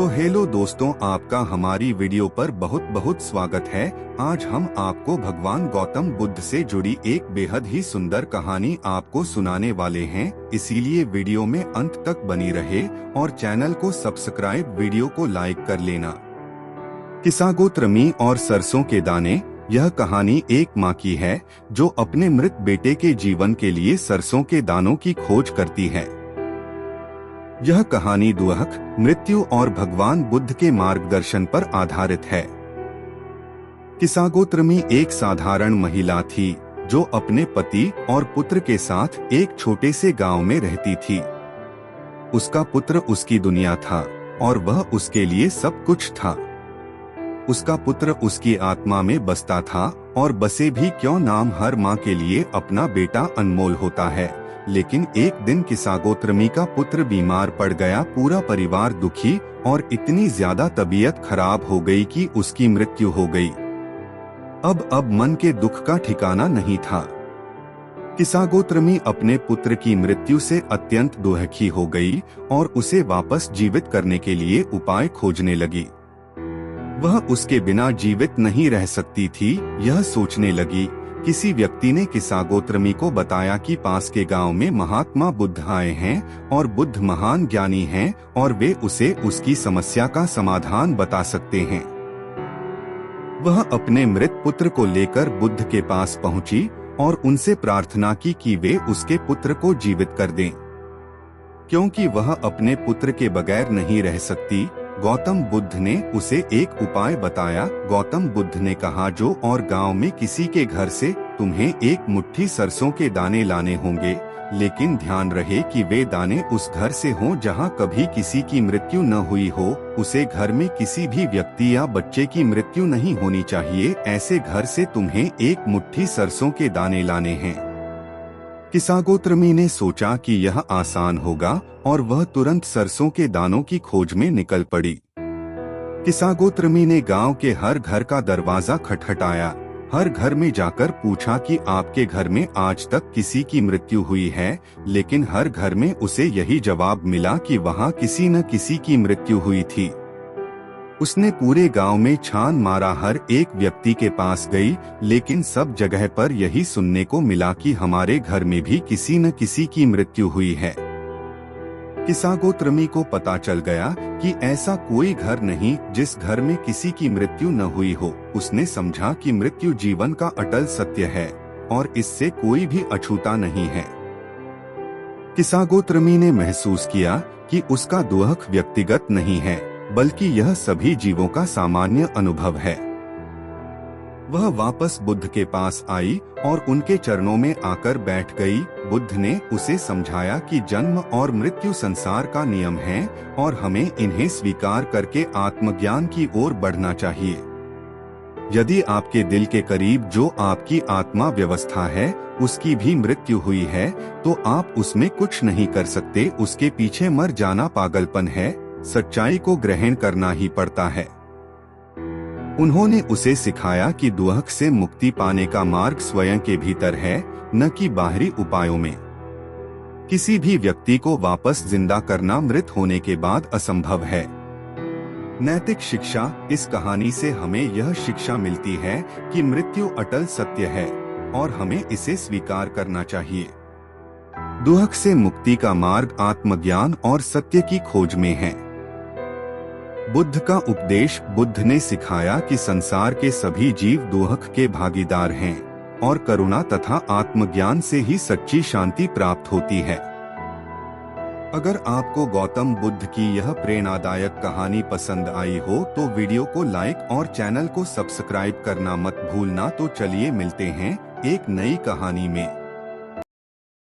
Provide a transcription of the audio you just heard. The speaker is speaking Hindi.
तो हेलो दोस्तों, आपका हमारी वीडियो पर बहुत बहुत स्वागत है। आज हम आपको भगवान गौतम बुद्ध से जुड़ी एक बेहद ही सुंदर कहानी आपको सुनाने वाले हैं, इसीलिए वीडियो में अंत तक बनी रहे और चैनल को सब्सक्राइब, वीडियो को लाइक कर लेना। किसागोत्रमी और सरसों के दाने। यह कहानी एक माँ की है जो अपने मृत बेटे के जीवन के लिए सरसों के दानों की खोज करती है। यह कहानी दुख, मृत्यु और भगवान बुद्ध के मार्गदर्शन पर आधारित है। किसागोत्रमी एक साधारण महिला थी जो अपने पति और पुत्र के साथ एक छोटे से गांव में रहती थी। उसका पुत्र उसकी दुनिया था और वह उसके लिए सब कुछ था। उसका पुत्र उसकी आत्मा में बसता था और बसे भी क्यों, नाम हर माँ के लिए अपना बेटा अनमोल होता है। लेकिन एक दिन किसागोत्रमी का पुत्र बीमार पड़ गया। पूरा परिवार दुखी और इतनी ज्यादा तबीयत खराब हो गई कि उसकी मृत्यु हो गई। अब मन के दुख का ठिकाना नहीं था। किसागोत्रमी अपने पुत्र की मृत्यु से अत्यंत दुखी हो गई और उसे वापस जीवित करने के लिए उपाय खोजने लगी। वह उसके बिना जीवित नहीं रह सकती थी। यह सोचने लगी। किसी व्यक्ति ने किसागोत्रमी को बताया कि पास के गांव में महात्मा बुद्ध आए हैं और बुद्ध महान ज्ञानी हैं और वे उसे उसकी समस्या का समाधान बता सकते हैं। वह अपने मृत पुत्र को लेकर बुद्ध के पास पहुंची और उनसे प्रार्थना की कि वे उसके पुत्र को जीवित कर दें, क्योंकि वह अपने पुत्र के बगैर नहीं रह सकती। गौतम बुद्ध ने उसे एक उपाय बताया। गौतम बुद्ध ने कहा, जो और गांव में किसी के घर से तुम्हें एक मुट्ठी सरसों के दाने लाने होंगे, लेकिन ध्यान रहे कि वे दाने उस घर से हों जहां कभी किसी की मृत्यु न हुई हो। उसे घर में किसी भी व्यक्ति या बच्चे की मृत्यु नहीं होनी चाहिए। ऐसे घर से तुम्हें एक मुट्ठी सरसों के दाने लाने हैं। किसागोत्रमी ने सोचा कि यह आसान होगा और वह तुरंत सरसों के दानों की खोज में निकल पड़ी। किसागोत्रमी ने गांव के हर घर का दरवाजा खटखटाया। हर घर में जाकर पूछा कि आपके घर में आज तक किसी की मृत्यु हुई है, लेकिन हर घर में उसे यही जवाब मिला कि वहां किसी न किसी की मृत्यु हुई थी। उसने पूरे गांव में छान मारा, हर एक व्यक्ति के पास गई, लेकिन सब जगह पर यही सुनने को मिला कि हमारे घर में भी किसी न किसी की मृत्यु हुई है। किसागोत्रमी को पता चल गया कि ऐसा कोई घर नहीं जिस घर में किसी की मृत्यु न हुई हो। उसने समझा कि मृत्यु जीवन का अटल सत्य है और इससे कोई भी अछूता नहीं है। किसागोत्रमी ने महसूस किया कि उसका दुख व्यक्तिगत नहीं है, बल्कि यह सभी जीवों का सामान्य अनुभव है। वह वापस बुद्ध के पास आई और उनके चरणों में आकर बैठ गई। बुद्ध ने उसे समझाया कि जन्म और मृत्यु संसार का नियम है और हमें इन्हें स्वीकार करके आत्मज्ञान की ओर बढ़ना चाहिए। यदि आपके दिल के करीब जो आपकी आत्मा व्यवस्था है उसकी भी मृत्यु हुई है, तो आप उसमें कुछ नहीं कर सकते। उसके पीछे मर जाना पागलपन है। सच्चाई को ग्रहण करना ही पड़ता है। उन्होंने उसे सिखाया कि दुख से मुक्ति पाने का मार्ग स्वयं के भीतर है, न कि बाहरी उपायों में। किसी भी व्यक्ति को वापस जिंदा करना मृत होने के बाद असंभव है। नैतिक शिक्षा। इस कहानी से हमें यह शिक्षा मिलती है कि मृत्यु अटल सत्य है और हमें इसे स्वीकार करना चाहिए। दुख से मुक्ति का मार्ग आत्मज्ञान और सत्य की खोज में है। बुद्ध का उपदेश। बुद्ध ने सिखाया कि संसार के सभी जीव दुख के भागीदार हैं और करुणा तथा आत्मज्ञान से ही सच्ची शांति प्राप्त होती है। अगर आपको गौतम बुद्ध की यह प्रेरणादायक कहानी पसंद आई हो तो वीडियो को लाइक और चैनल को सब्सक्राइब करना मत भूलना। तो चलिए मिलते हैं एक नई कहानी में।